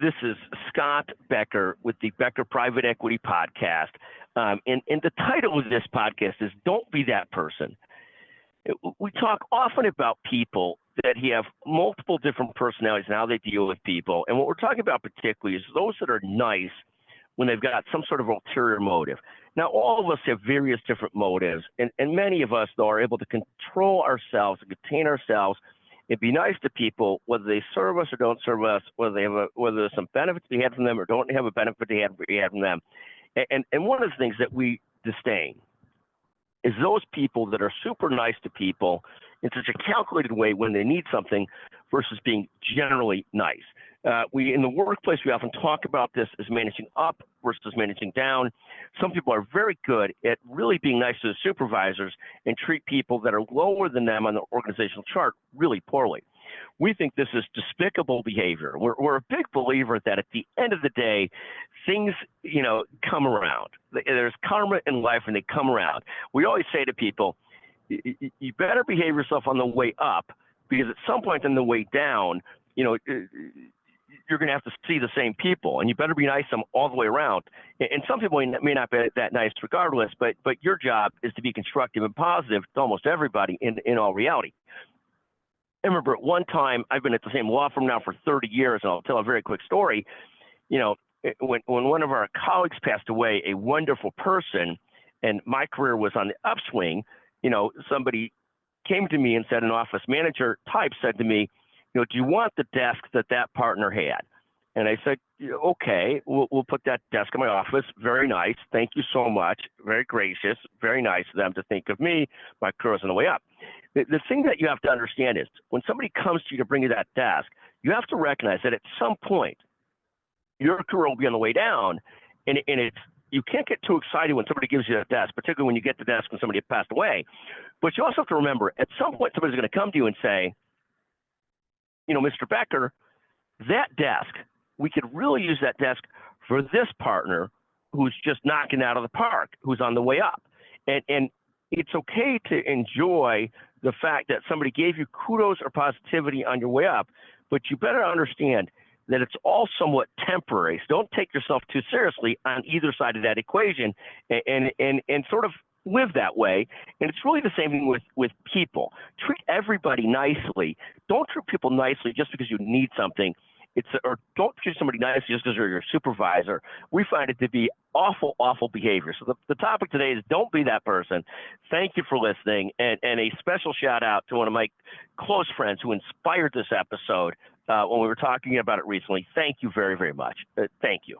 This is Scott Becker with the Becker Private Equity Podcast. And the title of this podcast is Don't Be That Person. We talk often about people that have multiple different personalities and how they deal with people. And what we're talking about particularly is those that are nice when they've got some sort of ulterior motive. Now, all of us have various different motives, and many of us, though, are able to control ourselves and contain ourselves and be nice to people, whether they serve us or don't serve us, whether there's some benefits we had from them or don't have a benefit we had from them. And one of the things that we disdain is those people that are super nice to people in such a calculated way when they need something versus being generally nice. In the workplace, we often talk about this as managing up versus managing down. Some people are very good at really being nice to the supervisors and treat people that are lower than them on the organizational chart really poorly. We think this is despicable behavior. We're a big believer that at the end of the day, things, come around. There's karma in life and they come around. We always say to people, you better behave yourself on the way up because at some point on the way down, you're going to have to see the same people, and you better be nice to them all the way around. And some people may not be that nice regardless, but your job is to be constructive and positive to almost everybody in all reality. I remember at one time, I've been at the same law firm now for 30 years, and I'll tell a very quick story. When one of our colleagues passed away, a wonderful person, and my career was on the upswing, somebody came to me and said, an office manager type said to me, do you want the desk that partner had? And I said, okay, we'll put that desk in my office. Very nice. Thank you so much. Very gracious. Very nice of them to think of me. My career's on the way up. The thing that you have to understand is when somebody comes to you to bring you that desk, you have to recognize that at some point, your career will be on the way down. And you can't get too excited when somebody gives you that desk, particularly when you get the desk when somebody had passed away. But you also have to remember, at some point, somebody's going to come to you and say, Mr. Becker, that desk, we could really use that desk for this partner who's just knocking out of the park, who's on the way up. And it's okay to enjoy the fact that somebody gave you kudos or positivity on your way up, but you better understand that it's all somewhat temporary. So don't take yourself too seriously on either side of that equation and sort of live that way. And it's really the same thing with people. Treat everybody nicely. Don't treat people nicely just because you need something. Or don't treat somebody nicely just because they're your supervisor. We find it to be awful, awful behavior. So the topic today is don't be that person. Thank you for listening. And a special shout out to one of my close friends who inspired this episode when we were talking about it recently. Thank you very, very much. Thank you.